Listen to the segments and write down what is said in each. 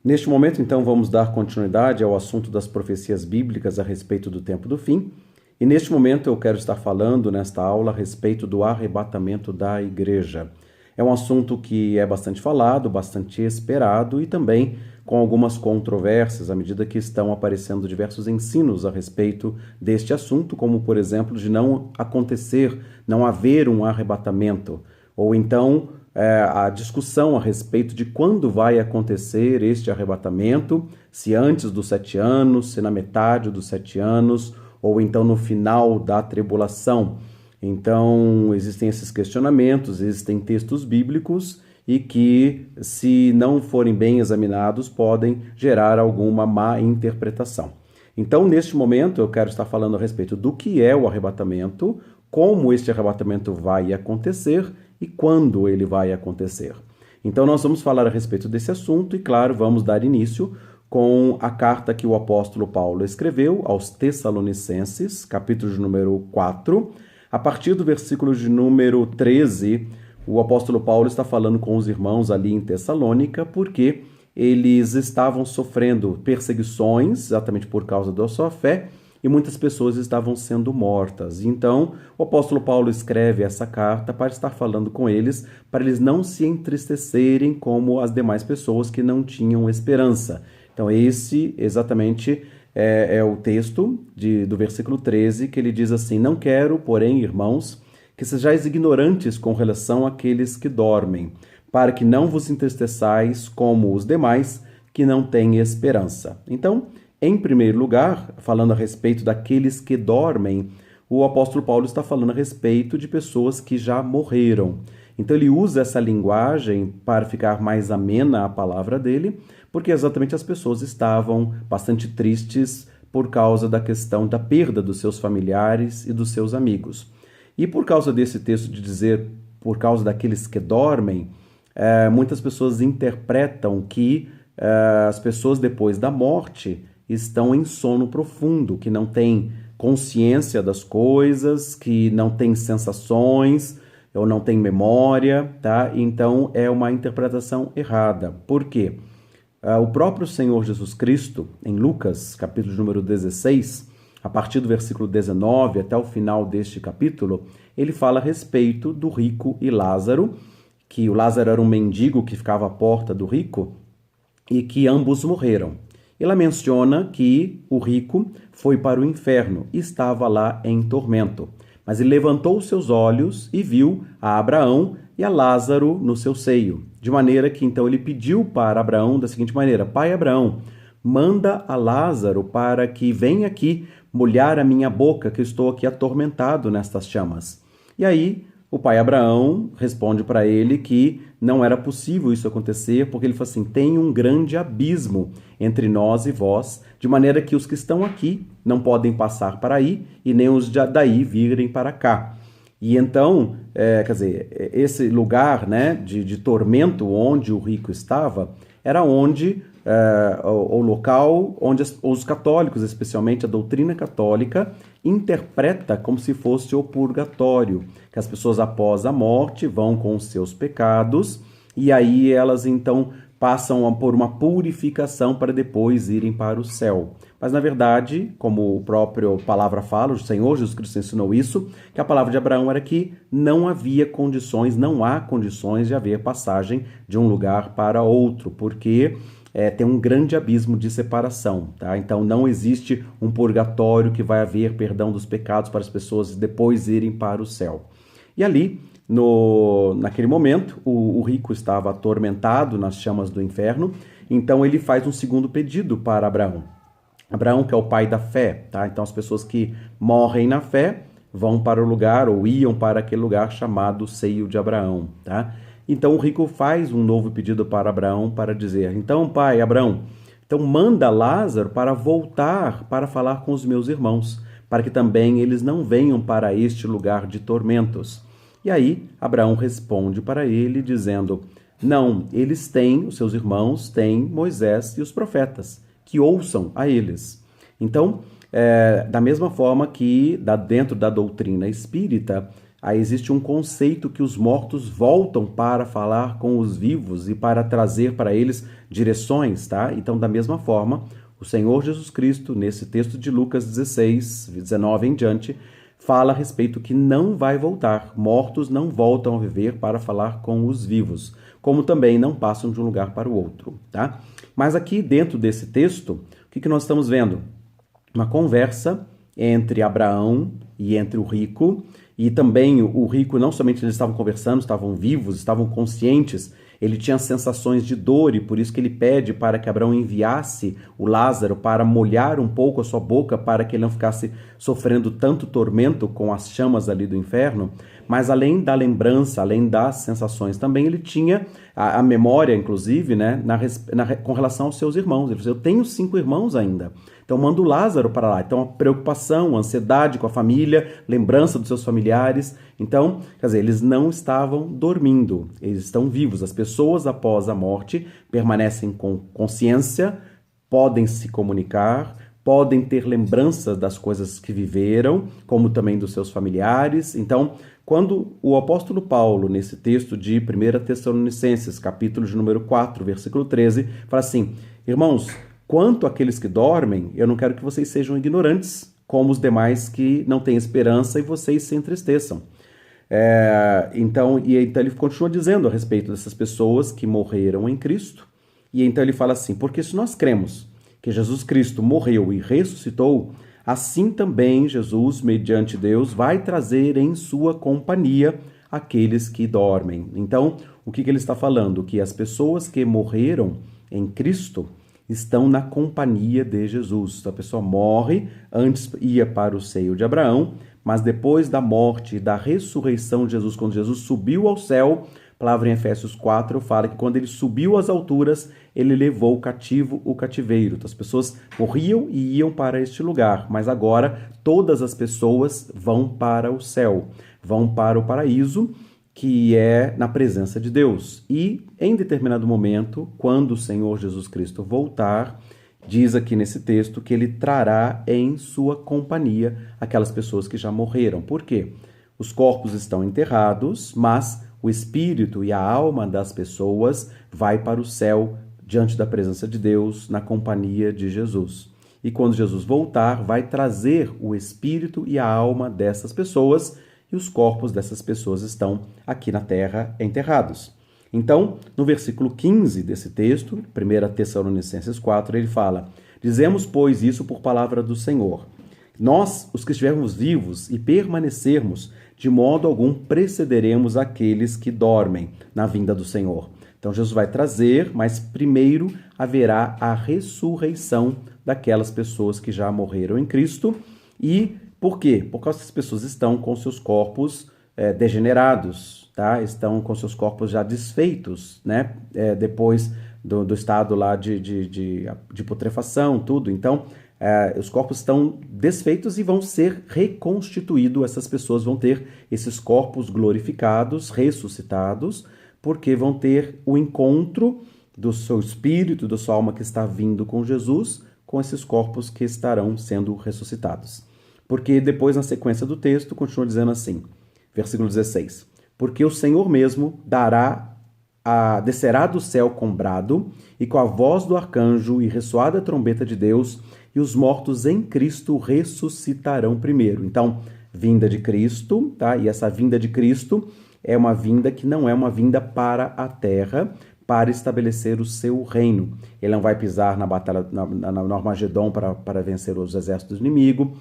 Neste momento, então, vamos dar continuidade ao assunto das profecias bíblicas a respeito do tempo do fim. E neste momento eu quero estar falando nesta aula a respeito do arrebatamento da igreja. É um assunto que é bastante falado, bastante esperado e também com algumas controvérsias à medida que estão aparecendo diversos ensinos a respeito deste assunto, como por exemplo de não acontecer, não haver um arrebatamento, ou então a discussão a respeito de quando vai acontecer este arrebatamento, se antes dos 7 anos, se na metade dos 7 anos, ou então no final da tribulação. Então, existem esses questionamentos, existem textos bíblicos e que, se não forem bem examinados, podem gerar alguma má interpretação. Então, neste momento, eu quero estar falando a respeito do que é o arrebatamento, como este arrebatamento vai acontecer e quando ele vai acontecer. Então, nós vamos falar a respeito desse assunto e, claro, vamos dar início com a carta que o apóstolo Paulo escreveu aos Tessalonicenses, capítulo de número 4. A partir do versículo de número 13, o apóstolo Paulo está falando com os irmãos ali em Tessalônica, porque eles estavam sofrendo perseguições, exatamente por causa da sua fé, e muitas pessoas estavam sendo mortas. Então, o apóstolo Paulo escreve essa carta para estar falando com eles, para eles não se entristecerem como as demais pessoas que não tinham esperança. Então, esse exatamente é o texto do versículo 13, que ele diz assim: Não quero, porém, irmãos, que sejais ignorantes com relação àqueles que dormem, para que não vos entristeçais como os demais que não têm esperança. Então, em primeiro lugar, falando a respeito daqueles que dormem, o apóstolo Paulo está falando a respeito de pessoas que já morreram. Então ele usa essa linguagem para ficar mais amena a palavra dele, porque exatamente as pessoas estavam bastante tristes por causa da questão da perda dos seus familiares e dos seus amigos. E por causa desse texto de dizer, por causa daqueles que dormem, muitas pessoas interpretam que as pessoas depois da morte estão em sono profundo, que não têm consciência das coisas, que não têm sensações ou não têm memória, tá? Então é uma interpretação errada. Por quê? O próprio Senhor Jesus Cristo, em Lucas, capítulo número 16, a partir do versículo 19 até o final deste capítulo, ele fala a respeito do rico e Lázaro, que o Lázaro era um mendigo que ficava à porta do rico e que ambos morreram. Ela menciona que o rico foi para o inferno e estava lá em tormento. Mas ele levantou os seus olhos e viu a Abraão e a Lázaro no seu seio. De maneira que então ele pediu para Abraão da seguinte maneira: Pai Abraão, manda a Lázaro para que venha aqui molhar a minha boca, que estou aqui atormentado nestas chamas. E aí o pai Abraão responde para ele que não era possível isso acontecer, porque ele falou assim: tem um grande abismo entre nós e vós, de maneira que os que estão aqui não podem passar para aí, e nem os daí virem para cá. E então, quer dizer, esse lugar, né, de tormento onde o rico estava, era onde o local onde os católicos, especialmente a doutrina católica, interpreta como se fosse o purgatório, que as pessoas após a morte vão com os seus pecados e aí elas então passam por uma purificação para depois irem para o céu. Mas na verdade, como o próprio palavra fala, o Senhor Jesus Cristo ensinou isso, que a palavra de Abraão era que não havia condições, não há condições de haver passagem de um lugar para outro, porque tem um grande abismo de separação, tá? Então não existe um purgatório que vai haver perdão dos pecados para as pessoas depois irem para o céu. E ali, naquele momento, o rico estava atormentado nas chamas do inferno, então ele faz um segundo pedido para Abraão. Abraão, que é o pai da fé, tá? Então as pessoas que morrem na fé vão para o lugar ou iam para aquele lugar chamado seio de Abraão, tá? Então o rico faz um novo pedido para Abraão para dizer: então, pai Abraão, então manda Lázaro para voltar para falar com os meus irmãos, para que também eles não venham para este lugar de tormentos. E aí Abraão responde para ele dizendo: não, eles têm, os seus irmãos têm Moisés e os profetas, que ouçam a eles. Então, da mesma forma que dentro da doutrina espírita, aí existe um conceito que os mortos voltam para falar com os vivos e para trazer para eles direções, tá? Então, da mesma forma, o Senhor Jesus Cristo, nesse texto de Lucas 16, 19 em diante, fala a respeito que não vai voltar. Mortos não voltam a viver para falar com os vivos, como também não passam de um lugar para o outro, tá? Mas aqui dentro desse texto, o que nós estamos vendo? Uma conversa entre Abraão e entre o rico, e também o rico, não somente eles estavam conversando, estavam vivos, estavam conscientes, ele tinha sensações de dor e por isso que ele pede para que Abraão enviasse o Lázaro para molhar um pouco a sua boca para que ele não ficasse sofrendo tanto tormento com as chamas ali do inferno. Mas além da lembrança, além das sensações, também ele tinha a memória, inclusive, né, com relação aos seus irmãos. Ele disse, eu tenho 5 irmãos ainda, então manda o Lázaro para lá. Então a preocupação, a ansiedade com a família, lembrança dos seus familiares. Então, quer dizer, eles não estavam dormindo, eles estão vivos. As pessoas após a morte permanecem com consciência, podem se comunicar, podem ter lembrança das coisas que viveram, como também dos seus familiares. Então, quando o apóstolo Paulo, nesse texto de 1 Tessalonicenses, capítulo de número 4, versículo 13, fala assim, irmãos, quanto àqueles que dormem, eu não quero que vocês sejam ignorantes, como os demais que não têm esperança e vocês se entristeçam. Então ele continua dizendo a respeito dessas pessoas que morreram em Cristo, e então ele fala assim, porque se nós cremos que Jesus Cristo morreu e ressuscitou, assim também Jesus, mediante Deus, vai trazer em sua companhia aqueles que dormem. Então, o que ele está falando? Que as pessoas que morreram em Cristo estão na companhia de Jesus. A pessoa morre, antes ia para o seio de Abraão, mas depois da morte e da ressurreição de Jesus, quando Jesus subiu ao céu, a palavra em Efésios 4 fala que quando ele subiu às alturas, ele levou cativo o cativeiro. Então, as pessoas morriam e iam para este lugar, mas agora todas as pessoas vão para o céu, vão para o paraíso, que é na presença de Deus. E em determinado momento, quando o Senhor Jesus Cristo voltar, diz aqui nesse texto que ele trará em sua companhia aquelas pessoas que já morreram. Por quê? Os corpos estão enterrados, mas o espírito e a alma das pessoas vai para o céu diante da presença de Deus, na companhia de Jesus. E quando Jesus voltar, vai trazer o espírito e a alma dessas pessoas, e os corpos dessas pessoas estão aqui na terra enterrados. Então, no versículo 15 desse texto, 1 Tessalonicenses 4, ele fala, dizemos, pois, isso por palavra do Senhor. Nós, os que estivermos vivos e permanecermos, de modo algum precederemos aqueles que dormem na vinda do Senhor. Então, Jesus vai trazer, mas primeiro haverá a ressurreição daquelas pessoas que já morreram em Cristo. E por quê? Por causa que as pessoas estão com seus corpos degenerados, tá? Estão com seus corpos já desfeitos, né? Depois do estado lá de putrefação, tudo. Então, os corpos estão desfeitos e vão ser reconstituídos. Essas pessoas vão ter esses corpos glorificados, ressuscitados, porque vão ter o encontro do seu espírito, da sua alma que está vindo com Jesus, com esses corpos que estarão sendo ressuscitados. Porque depois, na sequência do texto, continua dizendo assim, versículo 16, porque o Senhor mesmo descerá do céu com brado, e com a voz do arcanjo e ressoada a trombeta de Deus, e os mortos em Cristo ressuscitarão primeiro. Então, vinda de Cristo, tá? E essa vinda de Cristo é uma vinda que não é uma vinda para a terra, para estabelecer o seu reino. Ele não vai pisar na batalha, no Armagedon para vencer os exércitos do inimigo.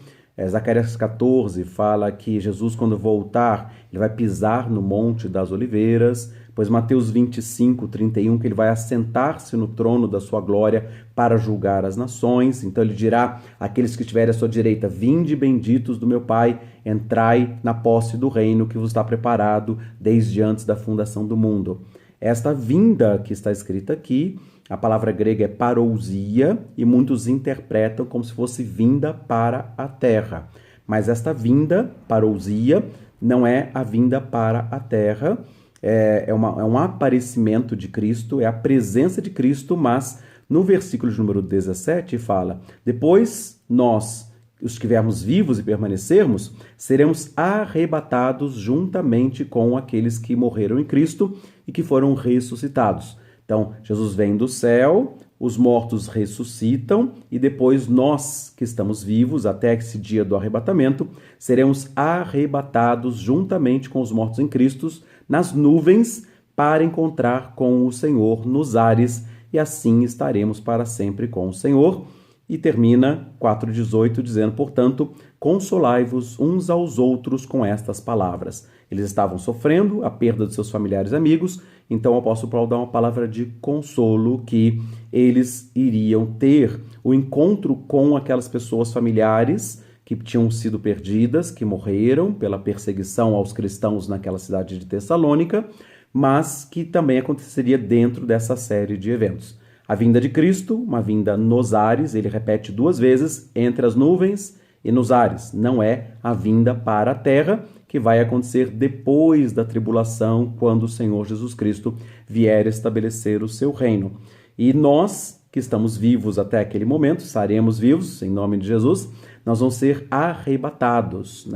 Zacarias 14 fala que Jesus, quando voltar, ele vai pisar no Monte das Oliveiras. Pois Mateus 25, 31, que ele vai assentar-se no trono da sua glória para julgar as nações. Então ele dirá àqueles que estiverem à sua direita, vinde benditos do meu Pai, entrai na posse do reino que vos está preparado desde antes da fundação do mundo. Esta vinda que está escrita aqui, a palavra grega é parousia, e muitos interpretam como se fosse vinda para a terra. Mas esta vinda, parousia, não é a vinda para a terra, é um aparecimento de Cristo, é a presença de Cristo, mas no versículo de número 17 fala, depois nós, os que estivermos vivos e permanecermos, seremos arrebatados juntamente com aqueles que morreram em Cristo e que foram ressuscitados. Então, Jesus vem do céu, os mortos ressuscitam e depois nós, que estamos vivos até esse dia do arrebatamento, seremos arrebatados juntamente com os mortos em Cristo nas nuvens para encontrar com o Senhor nos ares e assim estaremos para sempre com o Senhor. E termina 4,18 dizendo, portanto, consolai-vos uns aos outros com estas palavras. Eles estavam sofrendo a perda de seus familiares e amigos, então o apóstolo Paulo dá uma palavra de consolo que eles iriam ter o encontro com aquelas pessoas familiares que tinham sido perdidas, que morreram pela perseguição aos cristãos naquela cidade de Tessalônica, mas que também aconteceria dentro dessa série de eventos. A vinda de Cristo, uma vinda nos ares, ele repete 2 vezes, entre as nuvens e nos ares. Não é a vinda para a terra, que vai acontecer depois da tribulação, quando o Senhor Jesus Cristo vier estabelecer o seu reino. E nós, que estamos vivos até aquele momento, estaremos vivos, em nome de Jesus, nós vamos ser arrebatados,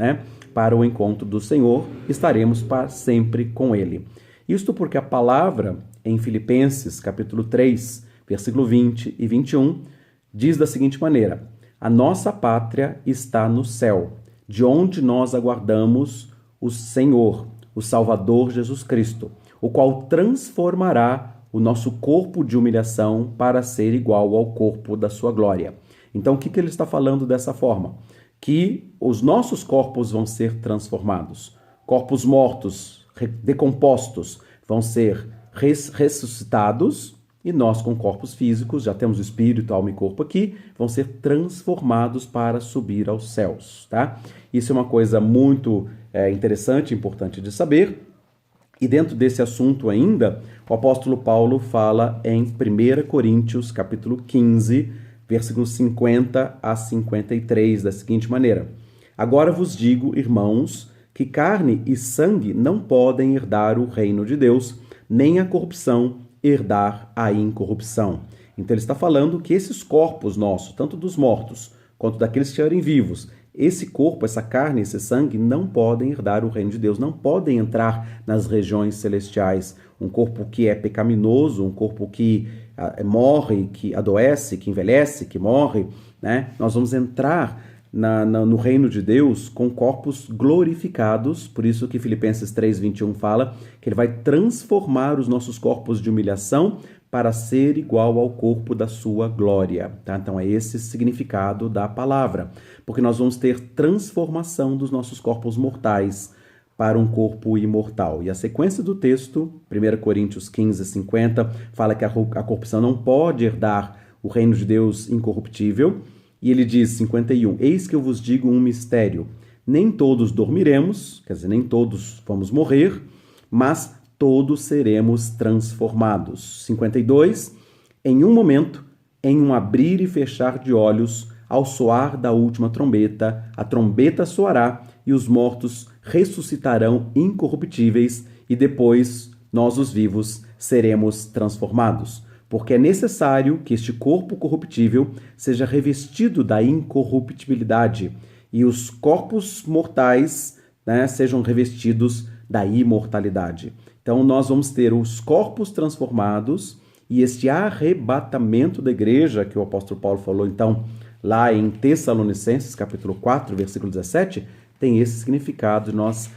para o encontro do Senhor, estaremos para sempre com Ele. Isto porque a palavra em Filipenses, capítulo 3, versículo 20 e 21, diz da seguinte maneira: a nossa pátria está no céu, de onde nós aguardamos o Senhor, o Salvador Jesus Cristo, o qual transformará o nosso corpo de humilhação para ser igual ao corpo da sua glória. Então, o que ele está falando dessa forma? Que os nossos corpos vão ser transformados. Corpos mortos, decompostos, vão ser ressuscitados, e nós, com corpos físicos, já temos espírito, alma e corpo aqui, vão ser transformados para subir aos céus, tá? Isso é uma coisa muito interessante, importante de saber. E dentro desse assunto ainda, o apóstolo Paulo fala em 1 Coríntios, capítulo 15, versículos 50 a 53, da seguinte maneira: agora vos digo, irmãos, que carne e sangue não podem herdar o reino de Deus, nem a corrupção herdar a incorrupção. Então ele está falando que esses corpos nossos, tanto dos mortos quanto daqueles que estiverem vivos, esse corpo, essa carne, esse sangue não podem herdar o reino de Deus, não podem entrar nas regiões celestiais. Um corpo que é pecaminoso, um corpo que morre, que adoece, que envelhece, que morre, nós vamos entrar no reino de Deus com corpos glorificados, por isso que Filipenses 3:21 fala que ele vai transformar os nossos corpos de humilhação para ser igual ao corpo da sua glória. Tá? Então é esse significado da palavra, porque nós vamos ter transformação dos nossos corpos mortais para um corpo imortal. E a sequência do texto, 1 Coríntios 15:50, fala que a corrupção não pode herdar o reino de Deus incorruptível. E ele diz, 51, eis que eu vos digo um mistério. Nem todos dormiremos, quer dizer, nem todos vamos morrer, mas todos seremos transformados. 52, em um momento, em um abrir e fechar de olhos, ao soar da última trombeta, a trombeta soará e os mortos ressuscitarão incorruptíveis e depois nós, os vivos, seremos transformados. Porque é necessário que este corpo corruptível seja revestido da incorruptibilidade e os corpos mortais sejam revestidos da imortalidade. Então nós vamos ter os corpos transformados e este arrebatamento da igreja, que o apóstolo Paulo falou então lá em Tessalonicenses, capítulo 4, versículo 17, tem esse significado de nós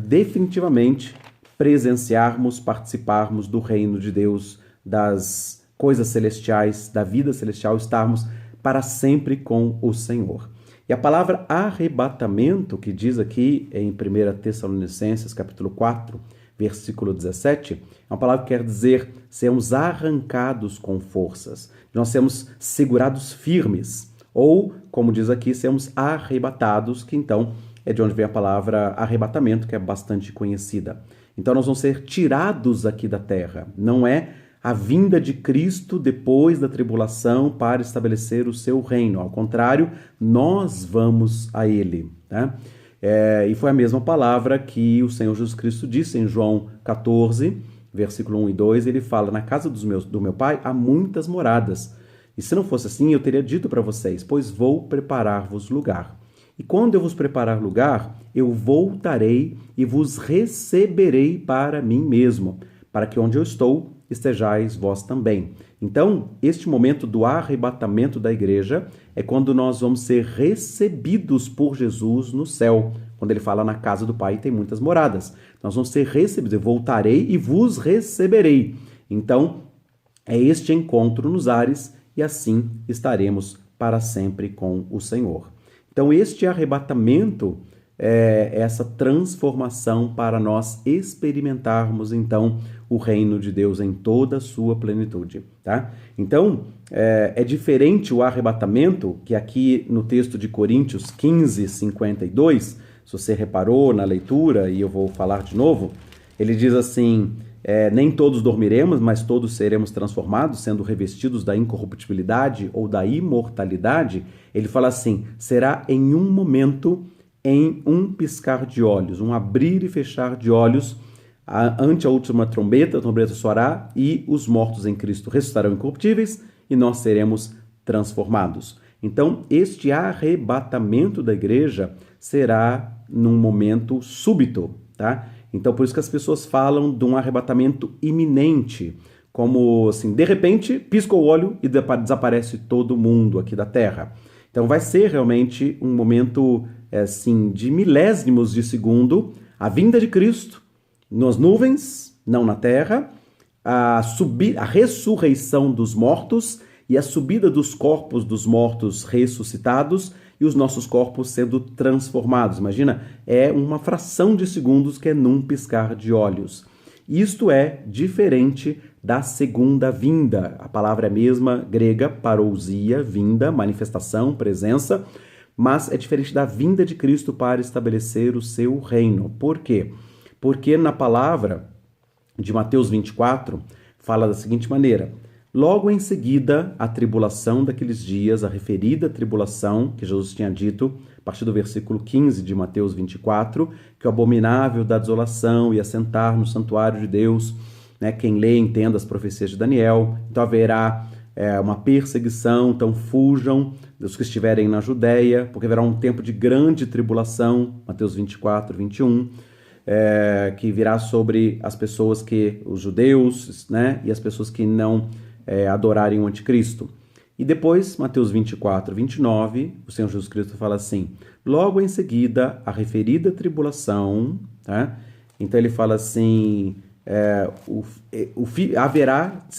definitivamente presenciarmos, participarmos do reino de Deus, das coisas celestiais, da vida celestial, estarmos para sempre com o Senhor. E a palavra arrebatamento, que diz aqui em 1 Tessalonicenses, capítulo 4, versículo 17, é uma palavra que quer dizer sermos arrancados com forças, nós sermos segurados firmes, ou, como diz aqui, sermos arrebatados, que então é de onde vem a palavra arrebatamento, que é bastante conhecida. Então nós vamos ser tirados aqui da terra, não é a vinda de Cristo depois da tribulação para estabelecer o seu reino. Ao contrário, nós vamos a Ele. E foi a mesma palavra que o Senhor Jesus Cristo disse em João 14, versículo 1 e 2. Ele fala, na casa do meu Pai há muitas moradas. E se não fosse assim, eu teria dito para vocês, pois vou preparar-vos lugar. E quando eu vos preparar lugar, eu voltarei e vos receberei para mim mesmo, para que onde eu estou, estejais vós também. Então, este momento do arrebatamento da igreja é quando nós vamos ser recebidos por Jesus no céu. Quando ele fala na casa do Pai tem muitas moradas. Nós vamos ser recebidos. Eu voltarei e vos receberei. Então, é este encontro nos ares e assim estaremos para sempre com o Senhor. Então, este arrebatamento é essa transformação para nós experimentarmos, então, o reino de Deus em toda a sua plenitude, tá? Então, é diferente o arrebatamento, que aqui no texto de Coríntios 15, 52, se você reparou na leitura, e eu vou falar de novo, ele diz assim, nem todos dormiremos, mas todos seremos transformados, sendo revestidos da incorruptibilidade ou da imortalidade. Ele fala assim, será em um momento, em um piscar de olhos, um abrir e fechar de olhos, ante a última trombeta, a trombeta soará, e os mortos em Cristo ressuscitarão incorruptíveis, e nós seremos transformados. Então, este arrebatamento da igreja será num momento súbito, tá? Então, por isso que as pessoas falam de um arrebatamento iminente, como assim, de repente, pisca o olho e desaparece todo mundo aqui da Terra. Então, vai ser realmente um momento, assim, de milésimos de segundo, a vinda de Cristo nas nuvens, não na terra, a ressurreição dos mortos e a subida dos corpos dos mortos ressuscitados e os nossos corpos sendo transformados. Imagina, é uma fração de segundos que é num piscar de olhos. Isto é diferente da segunda vinda. A palavra é a mesma, grega, parousia, vinda, manifestação, presença, mas é diferente da vinda de Cristo para estabelecer o seu reino. Por quê? Porque na palavra de Mateus 24, fala da seguinte maneira, logo em seguida a tribulação daqueles dias, a referida tribulação que Jesus tinha dito, a partir do versículo 15 de Mateus 24, que o abominável da desolação ia sentar no santuário de Deus, né? Quem lê entenda as profecias de Daniel, então haverá uma perseguição, então fujam dos que estiverem na Judéia, porque haverá um tempo de grande tribulação, Mateus 24, 21, que virá sobre as pessoas os judeus, né, e as pessoas que não adorarem o anticristo. E depois, Mateus 24, 29, o Senhor Jesus Cristo fala assim, logo em seguida, a referida tribulação, tá? Então ele fala assim,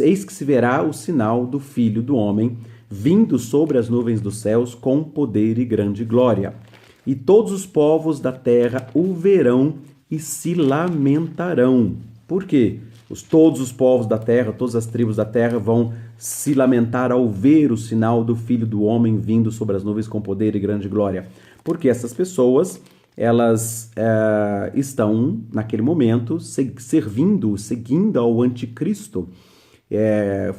eis que se verá o sinal do Filho do Homem, vindo sobre as nuvens dos céus com poder e grande glória. E todos os povos da terra o verão e se lamentarão. Por quê? Todos os povos da terra, todas as tribos da terra vão se lamentar ao ver o sinal do Filho do Homem vindo sobre as nuvens com poder e grande glória. Porque essas pessoas, elas estão, naquele momento, seguindo ao anticristo.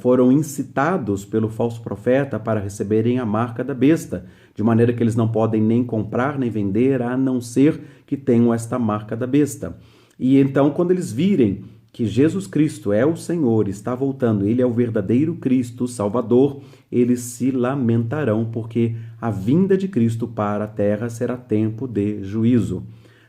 Foram incitados pelo falso profeta para receberem a marca da besta, de maneira que eles não podem nem comprar nem vender, a não ser que tenham esta marca da besta. E então, quando eles virem que Jesus Cristo é o Senhor, está voltando, Ele é o verdadeiro Cristo, o Salvador, eles se lamentarão, porque a vinda de Cristo para a terra será tempo de juízo.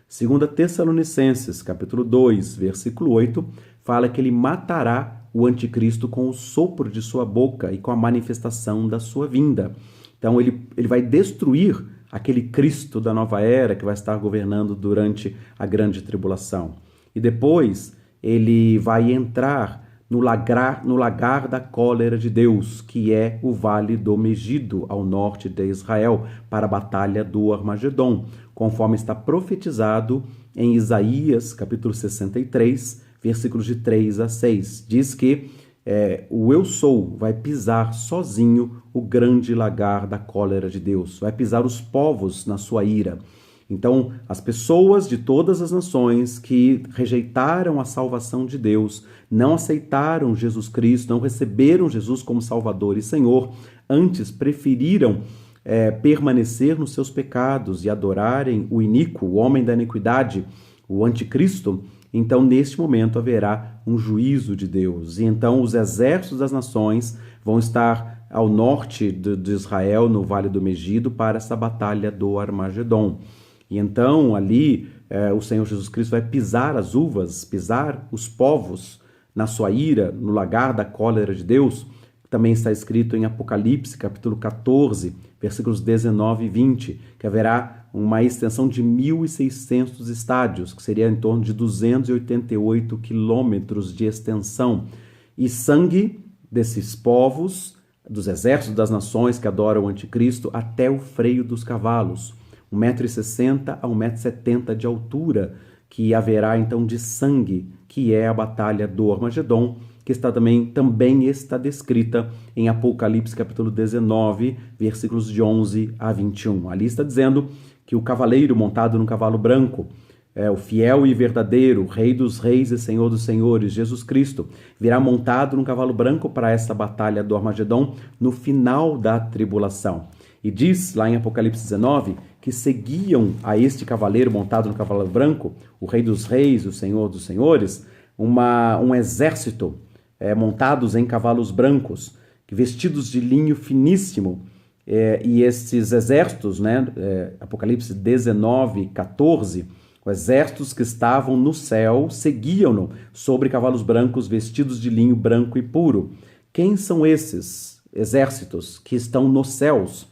2 Tessalonicenses, capítulo 2, versículo 8, fala que Ele matará o anticristo com o sopro de sua boca e com a manifestação da sua vinda. Então ele vai destruir aquele Cristo da nova era que vai estar governando durante a grande tribulação. E depois ele vai entrar no lagar da cólera de Deus, que é o vale do Megido, ao norte de Israel, para a batalha do Armagedon, conforme está profetizado em Isaías, capítulo 63, versículos de 3 a 6. Diz que o Eu Sou vai pisar sozinho o grande lagar da cólera de Deus, vai pisar os povos na sua ira. Então, as pessoas de todas as nações que rejeitaram a salvação de Deus, não aceitaram Jesus Cristo, não receberam Jesus como Salvador e Senhor, antes preferiram permanecer nos seus pecados e adorarem o iníquo, o homem da iniquidade, o anticristo. Então, neste momento, haverá um juízo de Deus. E então, os exércitos das nações vão estar ao norte de Israel, no Vale do Megido, para essa batalha do Armagedon. E então ali o Senhor Jesus Cristo vai pisar as uvas, pisar os povos na sua ira, no lagar da cólera de Deus. Também está escrito em Apocalipse, capítulo 14, versículos 19 e 20, que haverá uma extensão de 1.600 estádios, que seria em torno de 288 quilômetros de extensão. E sangue desses povos, dos exércitos das nações que adoram o anticristo, até o freio dos cavalos. 1,60 m a 1,70 m de altura, que haverá então de sangue, que é a batalha do Armagedon, que também está descrita em Apocalipse capítulo 19, versículos de 11 a 21. Ali está dizendo que o cavaleiro montado num cavalo branco, o fiel e verdadeiro, Rei dos reis e Senhor dos senhores, Jesus Cristo, virá montado num cavalo branco para essa batalha do Armagedon no final da tribulação. E diz lá em Apocalipse 19 que seguiam a este cavaleiro montado no cavalo branco, o Rei dos reis, o Senhor dos senhores, um exército montados em cavalos brancos, vestidos de linho finíssimo. E esses exércitos, Apocalipse 19, 14, os exércitos que estavam no céu seguiam-no sobre cavalos brancos vestidos de linho branco e puro. Quem são esses exércitos que estão nos céus?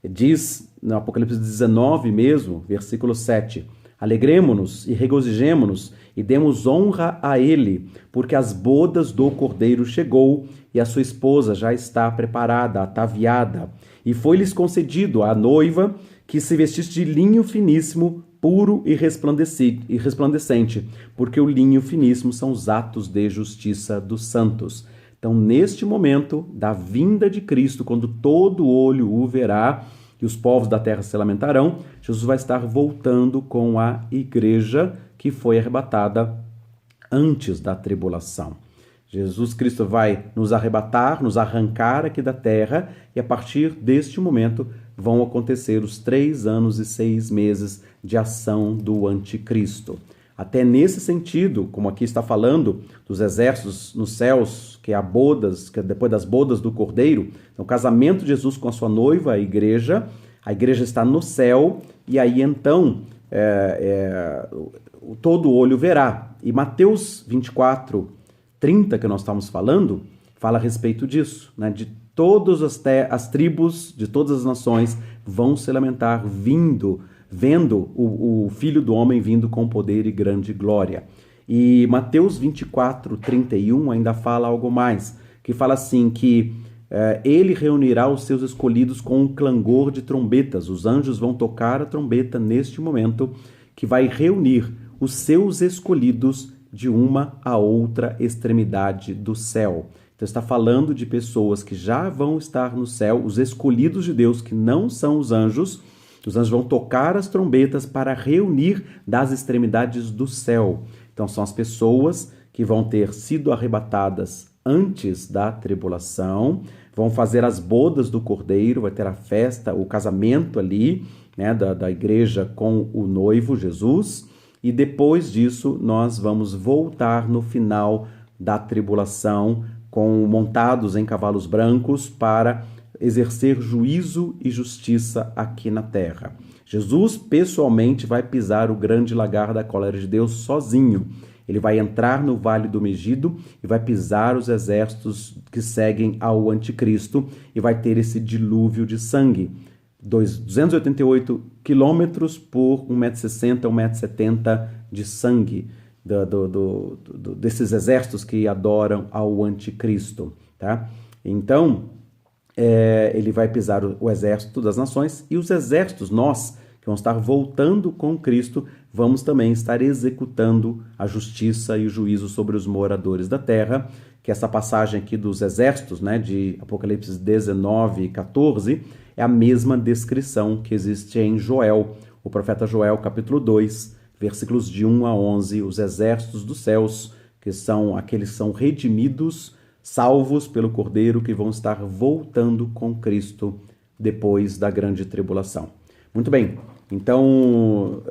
Diz no Apocalipse 19 mesmo, versículo 7, alegremo-nos e regozijemo-nos e demos honra a ele, porque as bodas do Cordeiro chegou e a sua esposa já está preparada, ataviada. E foi-lhes concedido à noiva que se vestisse de linho finíssimo, puro e resplandecente, porque o linho finíssimo são os atos de justiça dos santos. Então, neste momento da vinda de Cristo, quando todo olho o verá e os povos da terra se lamentarão, Jesus vai estar voltando com a igreja que foi arrebatada antes da tribulação. Jesus Cristo vai nos arrebatar, nos arrancar aqui da terra, e a partir deste momento vão acontecer os 3 anos e 6 meses de ação do anticristo. Até nesse sentido, como aqui está falando dos exércitos nos céus, que é depois das bodas do Cordeiro, então, o casamento de Jesus com a sua noiva, a igreja está no céu, e aí então todo olho verá. E Mateus 24, 30, que nós estamos falando, fala a respeito disso, de todas as tribos, de todas as nações vão se lamentar vendo o Filho do Homem vindo com poder e grande glória. E Mateus 24, 31 ainda fala algo mais, que fala assim, que ele reunirá os seus escolhidos com um clangor de trombetas. Os anjos vão tocar a trombeta neste momento, que vai reunir os seus escolhidos de uma a outra extremidade do céu. Então está falando de pessoas que já vão estar no céu, os escolhidos de Deus, que não são os anjos. Os anjos vão tocar as trombetas para reunir das extremidades do céu. Então são as pessoas que vão ter sido arrebatadas antes da tribulação, vão fazer as bodas do Cordeiro, vai ter a festa, o casamento ali, da igreja com o noivo Jesus, e depois disso nós vamos voltar no final da tribulação, montados em cavalos brancos, para exercer juízo e justiça aqui na terra. Jesus pessoalmente vai pisar o grande lagar da cólera de Deus sozinho. Ele vai entrar no Vale do Megido e vai pisar os exércitos que seguem ao anticristo e vai ter esse dilúvio de sangue. 288 quilômetros por 1,60 m, 1,70 m de sangue desses exércitos que adoram ao anticristo. Tá? Então, ele vai pisar o exército das nações, e os exércitos, nós, que vamos estar voltando com Cristo, vamos também estar executando a justiça e o juízo sobre os moradores da terra, que essa passagem aqui dos exércitos, de Apocalipse 19, 14, é a mesma descrição que existe em Joel, o profeta Joel, capítulo 2, versículos de 1 a 11, os exércitos dos céus, que são aqueles que são redimidos, salvos pelo Cordeiro, que vão estar voltando com Cristo depois da grande tribulação. Muito bem, então,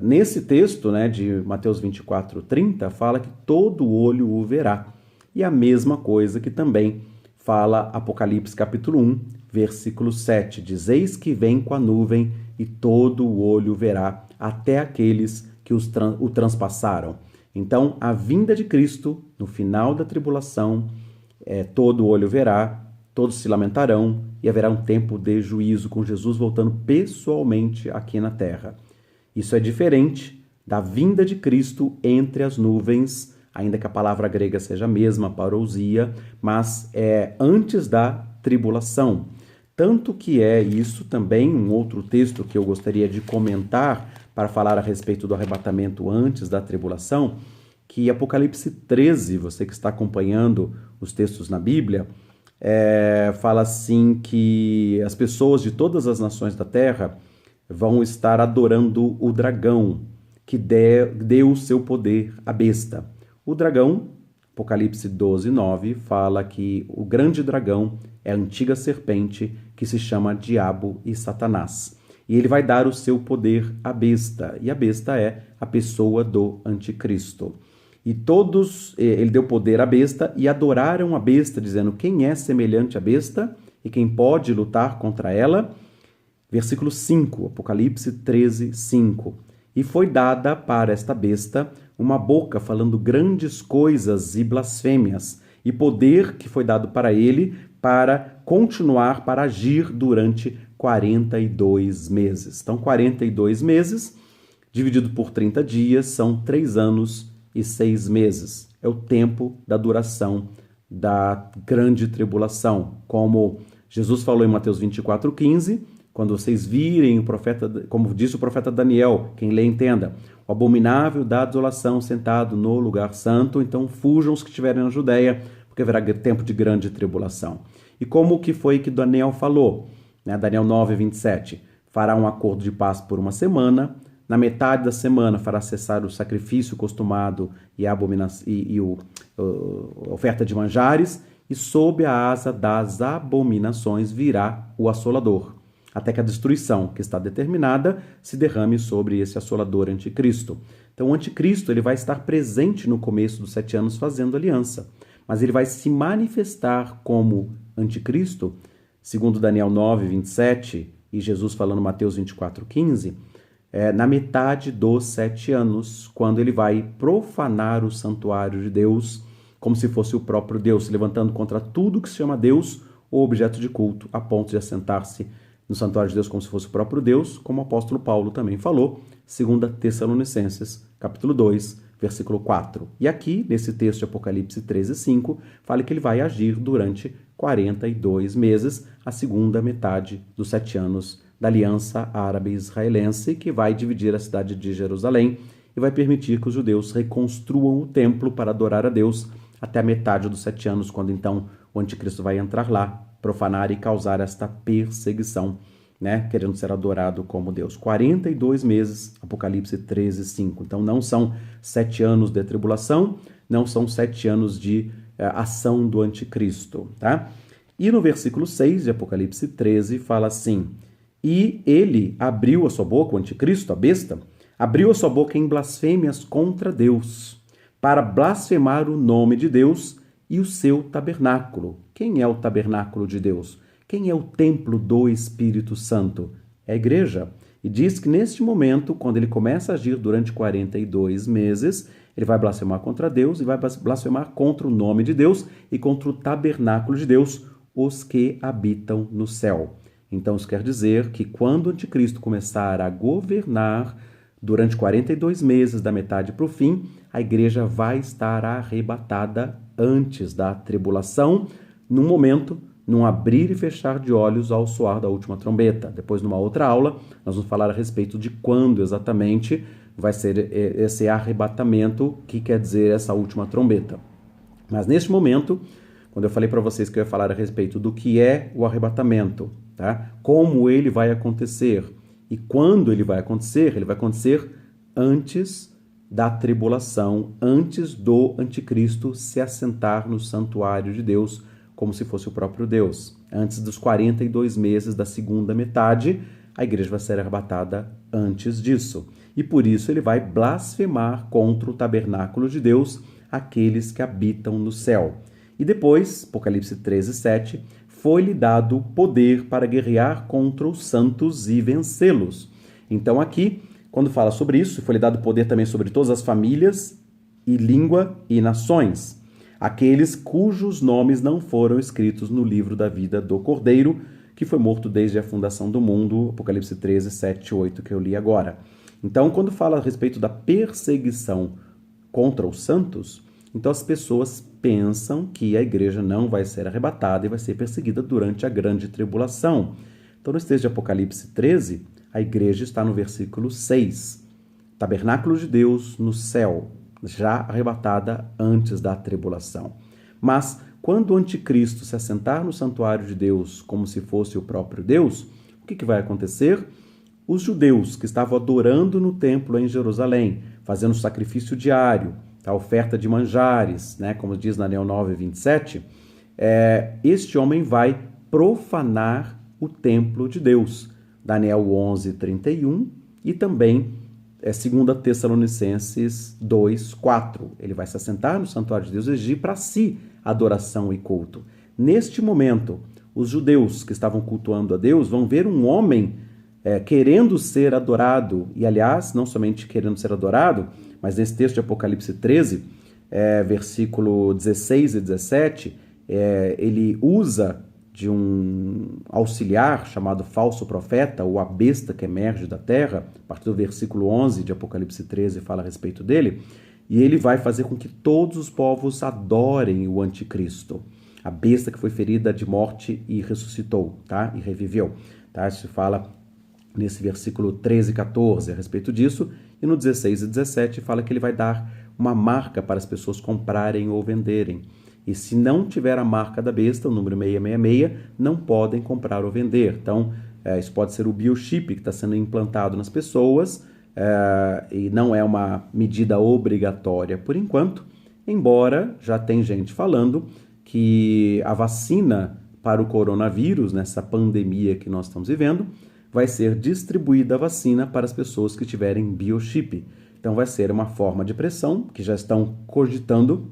nesse texto de Mateus 24, 30, fala que todo olho o verá. E a mesma coisa que também fala Apocalipse capítulo 1, versículo 7. Diz: Eis que vem com a nuvem e todo o olho verá, até aqueles que o transpassaram. Então, a vinda de Cristo, no final da tribulação, todo o olho verá, todos se lamentarão e haverá um tempo de juízo com Jesus voltando pessoalmente aqui na terra. Isso é diferente da vinda de Cristo entre as nuvens, ainda que a palavra grega seja a mesma, parousia, mas é antes da tribulação. Tanto que é isso também um outro texto que eu gostaria de comentar para falar a respeito do arrebatamento antes da tribulação, que Apocalipse 13, você que está acompanhando os textos na Bíblia, fala assim que as pessoas de todas as nações da terra vão estar adorando o dragão, que deu o seu poder à besta. O dragão, Apocalipse 12, 9, fala que o grande dragão é a antiga serpente que se chama Diabo e Satanás. E ele vai dar o seu poder à besta, e a besta é a pessoa do anticristo. E todos, ele deu poder à besta e adoraram a besta, dizendo: quem é semelhante à besta e quem pode lutar contra ela? Versículo 5, Apocalipse 13, 5. E foi dada para esta besta uma boca falando grandes coisas e blasfêmias, e poder que foi dado para ele para continuar, para agir durante 42 meses. Então, 42 meses, dividido por 30 dias, são 3 anos e 6 meses. É o tempo da duração da grande tribulação. Como Jesus falou em Mateus 24:15, quando vocês virem o profeta, como disse o profeta Daniel, quem lê entenda, o abominável da desolação sentado no lugar santo, então fujam os que estiverem na Judéia, porque haverá tempo de grande tribulação. E como que foi que Daniel falou? Daniel 9:27, fará um acordo de paz por uma semana, na metade da semana fará cessar o sacrifício costumado e a oferta de manjares, e sob a asa das abominações virá o assolador, até que a destruição que está determinada se derrame sobre esse assolador anticristo. Então o anticristo ele vai estar presente no começo dos 7 anos fazendo aliança, mas ele vai se manifestar como anticristo, segundo Daniel 9:27 e Jesus falando em Mateus 24:15, na metade dos 7 anos, quando ele vai profanar o santuário de Deus, como se fosse o próprio Deus, se levantando contra tudo que se chama Deus ou objeto de culto, a ponto de assentar-se no santuário de Deus como se fosse o próprio Deus, como o apóstolo Paulo também falou, 2 Tessalonicenses, capítulo 2, versículo 4. E aqui, nesse texto de Apocalipse 13:5, fala que ele vai agir durante 42 meses, a segunda metade dos 7 anos da aliança árabe-israelense, que vai dividir a cidade de Jerusalém e vai permitir que os judeus reconstruam o templo para adorar a Deus até a metade dos 7 anos, quando então o anticristo vai entrar lá, profanar e causar esta perseguição, querendo ser adorado como Deus. 42 meses, Apocalipse 13:5. Então não são 7 anos de tribulação, não são 7 anos de ação do anticristo, tá? E no versículo 6 de Apocalipse 13 fala assim: e ele abriu a sua boca, o anticristo, a besta, abriu a sua boca em blasfêmias contra Deus, para blasfemar o nome de Deus e o seu tabernáculo. Quem é o tabernáculo de Deus? Quem é o templo do Espírito Santo? É a igreja. E diz que neste momento, quando ele começa a agir durante 42 meses, ele vai blasfemar contra Deus e vai blasfemar contra o nome de Deus e contra o tabernáculo de Deus, os que habitam no céu. Então isso quer dizer que quando o anticristo começar a governar durante 42 meses, da metade para o fim, a igreja vai estar arrebatada antes da tribulação, num momento, num abrir e fechar de olhos ao soar da última trombeta. Depois, numa outra aula, nós vamos falar a respeito de quando exatamente vai ser esse arrebatamento, que quer dizer essa última trombeta. Mas neste momento, quando eu falei para vocês que eu ia falar a respeito do que é o arrebatamento, tá? Como ele vai acontecer e quando ele vai acontecer antes da tribulação, antes do anticristo se assentar no santuário de Deus, como se fosse o próprio Deus. Antes dos 42 meses da segunda metade, a igreja vai ser arrebatada antes disso. E por isso ele vai blasfemar contra o tabernáculo de Deus, aqueles que habitam no céu. E depois, Apocalipse 13:7, foi-lhe dado poder para guerrear contra os santos e vencê-los. Então aqui, quando fala sobre isso, foi-lhe dado poder também sobre todas as famílias e língua e nações, aqueles cujos nomes não foram escritos no livro da vida do Cordeiro, que foi morto desde a fundação do mundo, Apocalipse 13:7, 8, que eu li agora. Então, quando fala a respeito da perseguição contra os santos, então as pessoas pensam que a igreja não vai ser arrebatada e vai ser perseguida durante a grande tribulação. Então, no texto de Apocalipse 13, a igreja está no versículo 6. Tabernáculo de Deus no céu, já arrebatada antes da tribulação. Mas, quando o anticristo se assentar no santuário de Deus como se fosse o próprio Deus, o que vai acontecer? Os judeus que estavam adorando no templo em Jerusalém, fazendo sacrifício diário, a oferta de manjares, como diz Daniel 9:27, este homem vai profanar o templo de Deus. Daniel 11:31 e também 2 Tessalonicenses 2:4. Ele vai se assentar no santuário de Deus e exigir para si adoração e culto. Neste momento, os judeus que estavam cultuando a Deus vão ver um homem querendo ser adorado, e aliás, não somente querendo ser adorado, mas nesse texto de Apocalipse 13, versículo 16 e 17, ele usa de um auxiliar chamado falso profeta, ou a besta que emerge da terra, a partir do versículo 11 de Apocalipse 13 fala a respeito dele, e ele vai fazer com que todos os povos adorem o anticristo, a besta que foi ferida de morte e ressuscitou, e reviveu. Isso fala nesse versículo 13 e 14 a respeito disso, e no 16 e 17 fala que ele vai dar uma marca para as pessoas comprarem ou venderem. E se não tiver a marca da besta, o número 666, não podem comprar ou vender. Então, isso pode ser o biochip que está sendo implantado nas pessoas, e não é uma medida obrigatória por enquanto, embora já tem gente falando que a vacina para o coronavírus, nessa pandemia que nós estamos vivendo, vai ser distribuída a vacina para as pessoas que tiverem biochip. Então vai ser uma forma de pressão, que já estão cogitando,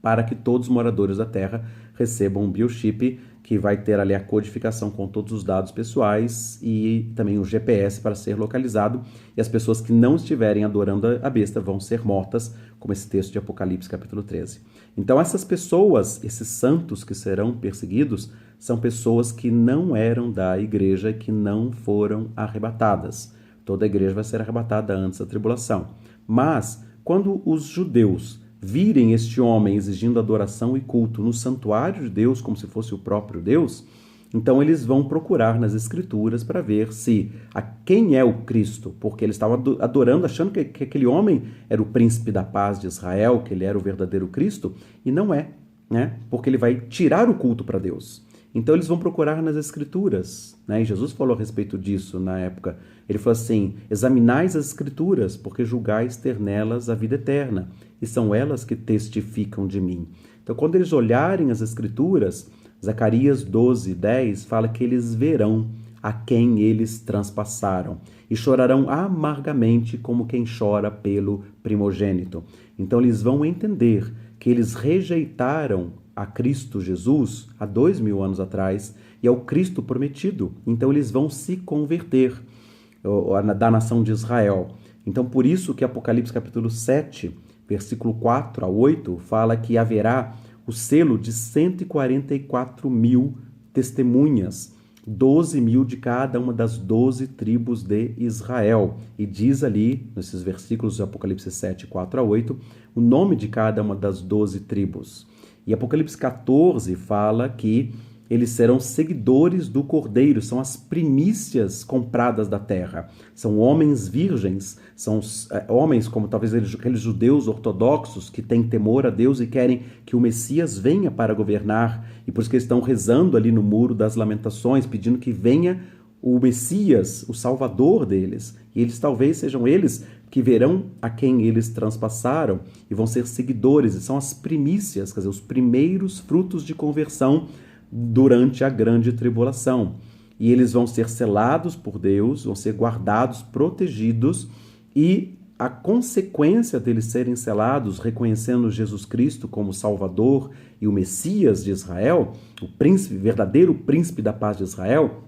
para que todos os moradores da Terra recebam um biochip, que vai ter ali a codificação com todos os dados pessoais e também o GPS para ser localizado. E as pessoas que não estiverem adorando a besta vão ser mortas, como esse texto de Apocalipse capítulo 13. Então essas pessoas, esses santos que serão perseguidos, são pessoas que não eram da igreja e que não foram arrebatadas. Toda a igreja vai ser arrebatada antes da tribulação. Mas, quando os judeus virem este homem exigindo adoração e culto no santuário de Deus, como se fosse o próprio Deus, então eles vão procurar nas Escrituras para ver se quem é o Cristo, porque eles estavam adorando, achando que aquele homem era o príncipe da paz de Israel, que ele era o verdadeiro Cristo, e não é, porque ele vai tirar o culto para Deus. Então eles vão procurar nas Escrituras, e Jesus falou a respeito disso na época. Ele falou assim: examinais as Escrituras, porque julgais ter nelas a vida eterna, e são elas que testificam de mim. Então quando eles olharem as Escrituras, Zacarias 12:10 fala que eles verão a quem eles transpassaram, e chorarão amargamente como quem chora pelo primogênito. Então eles vão entender que eles rejeitaram a Cristo Jesus há 2000 anos atrás e ao Cristo prometido. Então eles vão se converter da nação de Israel. Então por isso que Apocalipse capítulo 7, versículo 4 a 8, fala que haverá o selo de 144.000 testemunhas, 12.000 de cada uma das 12 tribos de Israel. E diz ali, nesses versículos de Apocalipse 7, 4 a 8, o nome de cada uma das 12 tribos. E Apocalipse 14 fala que eles serão seguidores do Cordeiro, são as primícias compradas da terra. São homens virgens, são homens como talvez aqueles judeus ortodoxos que têm temor a Deus e querem que o Messias venha para governar. E por isso que eles estão rezando ali no Muro das Lamentações, pedindo que venha o Messias, o Salvador deles. E eles talvez sejam eles que verão a quem eles transpassaram e vão ser seguidores. E são as primícias, quer dizer, os primeiros frutos de conversão durante a grande tribulação. E eles vão ser selados por Deus, vão ser guardados, protegidos, e a consequência deles serem selados, reconhecendo Jesus Cristo como Salvador e o Messias de Israel, o príncipe, verdadeiro príncipe da paz de Israel,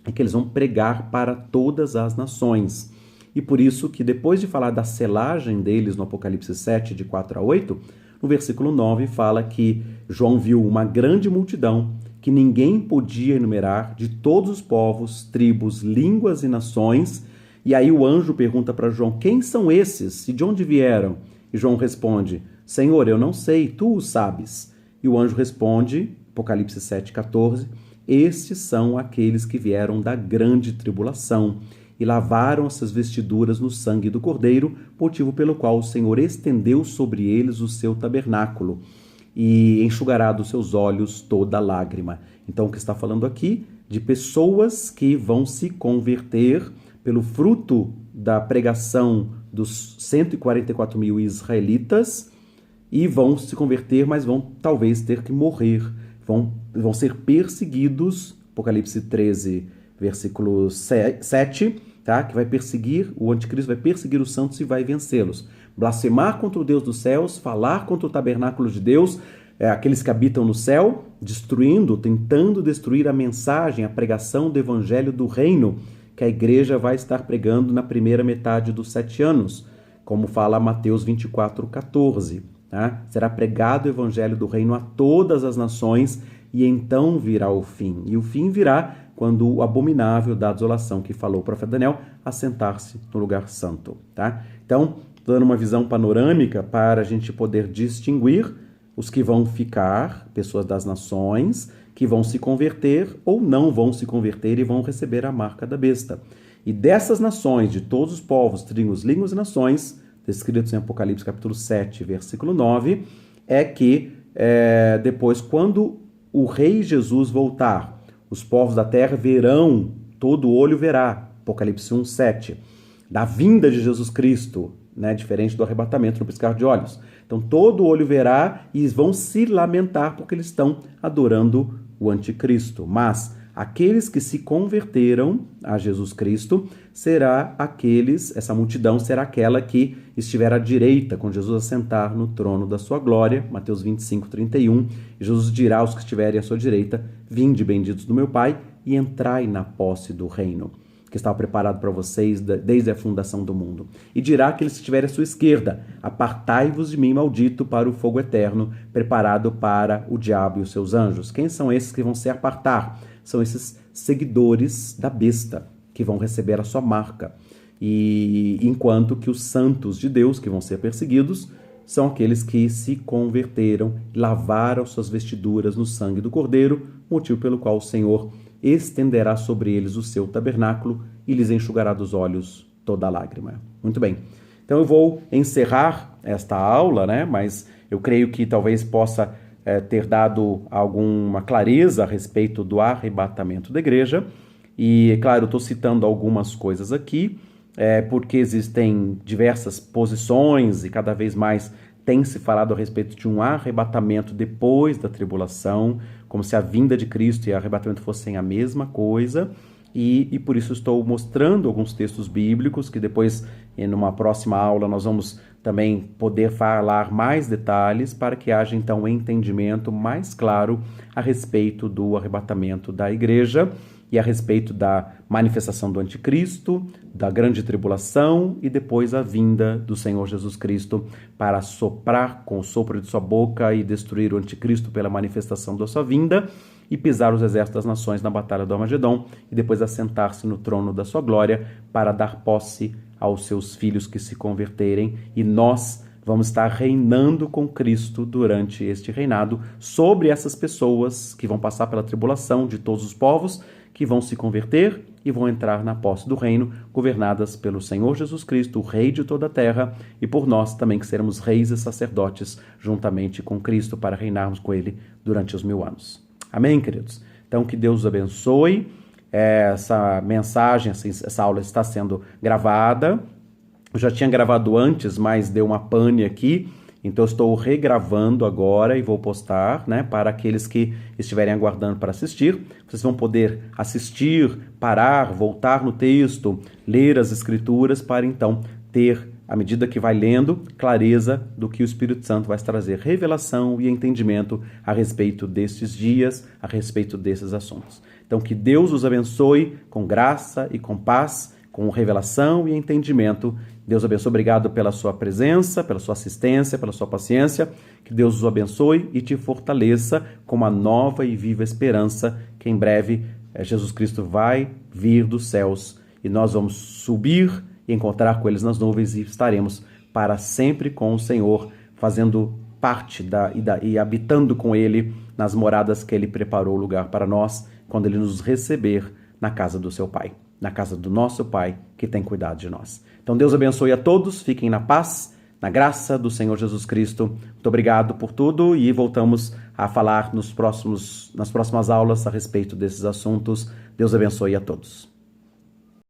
é que eles vão pregar para todas as nações. E por isso que depois de falar da selagem deles no Apocalipse 7, de 4 a 8, no versículo 9 fala que João viu uma grande multidão que ninguém podia enumerar, de todos os povos, tribos, línguas e nações. E aí o anjo pergunta para João: quem são esses e de onde vieram? E João responde: Senhor, eu não sei, tu o sabes. E o anjo responde, Apocalipse 7,14: estes são aqueles que vieram da grande tribulação e lavaram essas vestiduras no sangue do Cordeiro, motivo pelo qual o Senhor estendeu sobre eles o seu tabernáculo e enxugará dos seus olhos toda lágrima. Então, o que está falando aqui? De pessoas que vão se converter pelo fruto da pregação dos 144 mil israelitas e vão se converter, mas vão talvez ter que morrer, vão ser perseguidos, Apocalipse 13, versículo 7, tá? Que vai perseguir, o anticristo vai perseguir os santos e vai vencê-los. Blasfemar contra o Deus dos céus, falar contra o tabernáculo de Deus, aqueles que habitam no céu, tentando destruir a mensagem, a pregação do evangelho do reino, que a igreja vai estar pregando na primeira metade dos 7 anos, como fala Mateus 24:14. Tá? Será pregado o evangelho do reino a todas as nações e então virá o fim. E o fim virá quando o abominável da desolação que falou o profeta Daniel assentar-se no lugar santo. Tá? Então, dando uma visão panorâmica para a gente poder distinguir os que vão ficar, pessoas das nações, que vão se converter ou não vão se converter e vão receber a marca da besta. E dessas nações, de todos os povos, tribos, línguas e nações, descritos em Apocalipse capítulo 7, versículo 9, é que depois, quando o rei Jesus voltar, os povos da terra verão, todo olho verá, Apocalipse 1, 7, da vinda de Jesus Cristo, né, diferente do arrebatamento no piscar de olhos. Então todo olho verá e vão se lamentar porque eles estão adorando o anticristo. Mas aqueles que se converteram a Jesus Cristo essa multidão será aquela que estiver à direita, com Jesus assentar no trono da sua glória, Mateus 25, 31. E Jesus dirá aos que estiverem à sua direita: vinde, benditos do meu Pai, e entrai na posse do reino que estava preparado para vocês desde a fundação do mundo. E dirá àqueles que estiverem à sua esquerda: apartai-vos de mim, maldito, para o fogo eterno, preparado para o diabo e os seus anjos. Quem são esses que vão se apartar? São esses seguidores da besta, que vão receber a sua marca. E enquanto que os santos de Deus, que vão ser perseguidos, são aqueles que se converteram, lavaram suas vestiduras no sangue do Cordeiro, motivo pelo qual o Senhor estenderá sobre eles o seu tabernáculo e lhes enxugará dos olhos toda lágrima. Muito bem. Então eu vou encerrar esta aula, né? Mas eu creio que talvez possa ter dado alguma clareza a respeito do arrebatamento da igreja. E, claro, eu estou citando algumas coisas aqui, porque existem diversas posições e cada vez mais tem se falado a respeito de um arrebatamento depois da tribulação, como se a vinda de Cristo e o arrebatamento fossem a mesma coisa, e por isso estou mostrando alguns textos bíblicos, que depois, numa próxima aula, nós vamos também poder falar mais detalhes, para que haja então um entendimento mais claro a respeito do arrebatamento da igreja, e a respeito da manifestação do anticristo, da grande tribulação e depois a vinda do Senhor Jesus Cristo para soprar com o sopro de sua boca e destruir o anticristo pela manifestação da sua vinda e pisar os exércitos das nações na batalha do Armagedon e depois assentar-se no trono da sua glória para dar posse aos seus filhos que se converterem, e nós vamos estar reinando com Cristo durante este reinado sobre essas pessoas que vão passar pela tribulação de todos os povos, que vão se converter e vão entrar na posse do reino, governadas pelo Senhor Jesus Cristo, o Rei de toda a terra, e por nós também, que seremos reis e sacerdotes juntamente com Cristo, para reinarmos com Ele durante os 1000 anos. Amém, queridos? Então, que Deus os abençoe. Essa mensagem, essa aula está sendo gravada. Eu já tinha gravado antes, mas deu uma pane aqui. Então, eu estou regravando agora e vou postar, né, para aqueles que estiverem aguardando para assistir. Vocês vão poder assistir, parar, voltar no texto, ler as escrituras, para então ter à medida que vai lendo, clareza do que o Espírito Santo vai trazer, revelação e entendimento a respeito destes dias, a respeito desses assuntos. Então, que Deus os abençoe com graça e com paz, com revelação e entendimento. Deus abençoe. Obrigado pela sua presença, pela sua assistência, pela sua paciência. Que Deus os abençoe e te fortaleça com uma nova e viva esperança que em breve Jesus Cristo vai vir dos céus e nós vamos subir e encontrar com eles nas nuvens e estaremos para sempre com o Senhor, fazendo parte e habitando com ele nas moradas que ele preparou lugar para nós, quando ele nos receber na casa do seu Pai, na casa do nosso Pai, que tem cuidado de nós. Então Deus abençoe a todos, fiquem na paz, na graça do Senhor Jesus Cristo. Muito obrigado por tudo e voltamos a falar nas próximas aulas a respeito desses assuntos. Deus abençoe a todos.